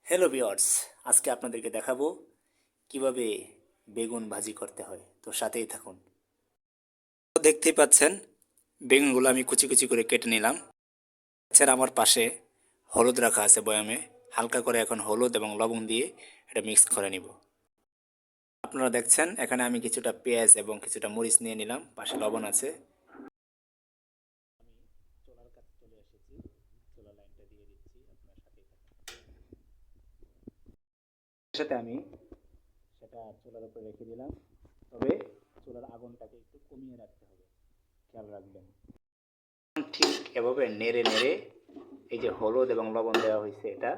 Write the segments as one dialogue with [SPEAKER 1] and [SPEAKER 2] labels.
[SPEAKER 1] Hello viewers, আজকে আপনাদেরকে দেখাবো কিভাবে বেগুন ভাজি করতে হয়। তো সাথেই থাকুন। তো দেখতেই পাচ্ছেন বেগুনগুলো আমি কুচি কুচি করে কেটে নিলাম। এছাড়া আমার পাশে হলুদ রাখা আছে বয়ামে। হালকা করে এখন হলুদ এবং লবণ দিয়ে এটা মিক্স করে নিব। আপনারা দেখছেন এখানে আমি কিছুটা পেঁয়াজ এবং কিছুটা মরিচ নিয়ে নিলাম, পাশে লবণ আছে। আমি চুলার কাছে চলে এসেছি, চুলা লাইনটা দিয়ে দিচ্ছি, আপনার সাথেই থাকুন। সাথে আমি সেটা চুলার উপরে রেখে দিলাম, তবে চুলার আগুনটাকে একটু কমিয়ে রাখতে হবে, খেয়াল রাখবেন। ঠিক এভাবে নেড়ে নেড়ে এই যে হলুদ এবং লবণ দেওয়া হয়েছে এটা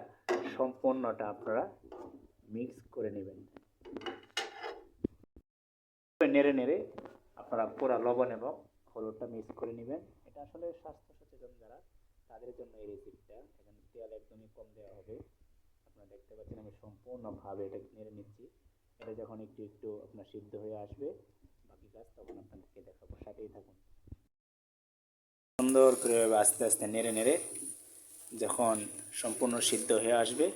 [SPEAKER 1] সম্পূর্ণটা আপনারা মিক্স করে নেবেন। নেড়ে নেড়ে আপনারা পুরো লবণ এবং হলুদটা মিক্স করে নেবেন। এটা আসলে স্বাস্থ্য সচেতন যারা তাদের জন্য এই রেসিপিটা। এখানে তেল একদমই কম দেওয়া হবে। আপনারা দেখতে পাচ্ছেন আমি সম্পূর্ণভাবে এটা নেড়ে নিচ্ছি। এটা যখন একটু একটু আপনার সিদ্ধ হয়ে আসবে, বাকি কাজ তখন আপনাদেরকে দেখাবো, সাথেই থাকুন। সুন্দর করে আস্তে আস্তে নেড়ে নেড়ে যখন সম্পূর্ণ সিদ্ধ হয়ে আসবে,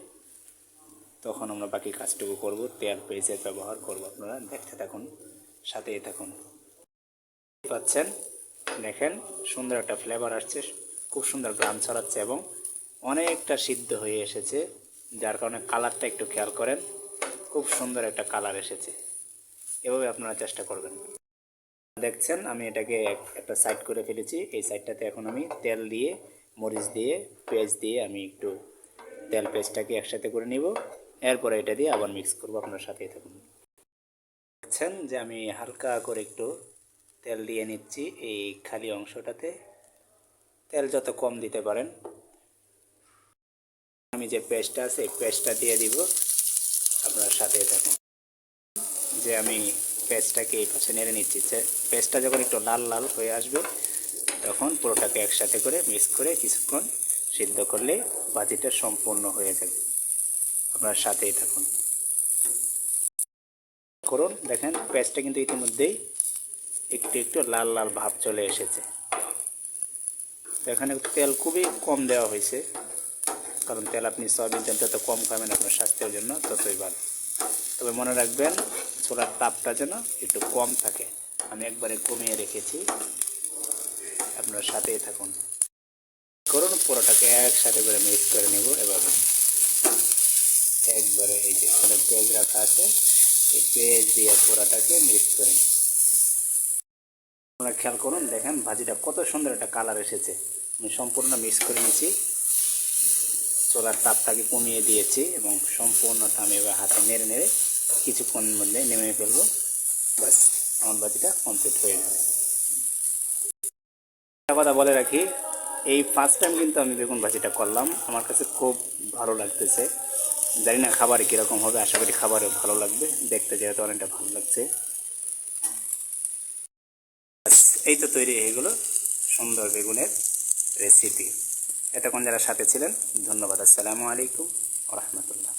[SPEAKER 1] তখন আমরা বাকি কাজটুকু করব। তেল পেঁয়াজের ব্যবহার করব, আপনারা দেখতে থাকুন, সাথেই থাকুন। পাচ্ছেন দেখেন সুন্দর একটা ফ্লেভার আসছে, খুব সুন্দর গ্রাম ছড়াচ্ছে এবং অনেকটা সিদ্ধ হয়ে এসেছে, যার কারণে কালারটা একটু খেয়াল করেন, খুব সুন্দর একটা কালার এসেছে। এভাবে আপনারা চেষ্টা করবেন। দেখছেন আমি এটাকে একটা সাইড করে ফেলেছি। এই সাইডটাতে এখন আমি তেল দিয়ে, মরিচ দিয়ে, পেঁয়াজ দিয়ে আমি একটু তেল পেস্টটাকে একসাথে করে নিব। এরপরে এটা দিয়ে আবার মিক্স করব, আপনার সাথেই থাকুন। দেখছেন যে আমি হালকা করে একটু তেল দিয়ে নিচ্ছি এই খালি অংশটাতে। তেল যত কম দিতে পারেন। আমি যে পেস্টটা আছে এই পেস্টটা দিয়ে দিব, আপনার সাথেই থাকুন। যে আমি পেস্টটাকে এই পাশে নেড়ে নিচ্ছি। পেস্টটা যখন একটু লাল লাল হয়ে আসবে, তখন পুরোটাকে একসাথে করে মিক্স করে কিছুক্ষণ সিদ্ধ করলে ভাজিটা সম্পূর্ণ হয়ে যাবে। আপনার সাথেই থাকুন, করুন। দেখেন পেঁয়াজটা কিন্তু ইতিমধ্যেই একটু একটু লাল লাল ভাব চলে এসেছে। তো এখানে তেল খুবই কম দেওয়া হয়েছে, কারণ তেল আপনি সয়াবিন তেল যত কম খাবেন আপনার স্বাস্থ্যের জন্য ততই ভালো। তবে মনে রাখবেন চুলার তাপটা যেন একটু কম থাকে। আমি একবারে কমিয়ে রেখেছি, আপনার সাথেই থাকুন, করুন। পুরোটাকে একসাথে করে মিক্স করে নেব। এভাবে একবারে এই যে এখানে পেঁয়াজ রাখা আছে, এই পেঁয়াজ দিয়ে পুরোটাকে মিক্স করে নেব। আপনারা খেয়াল করুন, দেখেন ভাজিটা কত সুন্দর একটা কালার এসেছে। আমি সম্পূর্ণ মিক্স করে নিয়েছি, চুলার তাপটাকে কমিয়ে দিয়েছি এবং সম্পূর্ণটা আমি এবার হাতে নেড়ে নেড়ে কিছুক্ষণের মধ্যে নেমে ফেলবো। বাস, আমার ভাজিটা কমপ্লিট হয়ে যাবে। একটা কথা বলে রাখি, এই ফার্স্ট টাইম কিন্তু আমি বেগুন ভাজিটা করলাম, আমার কাছে খুব ভালো লাগতেছে। জানি না খাবারে কীরকম হবে, আশা করি খাবারে ভালো লাগবে, দেখতে যেহেতু অনেকটা ভালো লাগছে। এই তো তৈরি হয়ে গেলো সুন্দর বেগুনের রেসিপি। এতক্ষণ যারা সাথে ছিলেন ধন্যবাদ। আসসালামু আলাইকুম ওয়া রাহমাতুল্লাহ।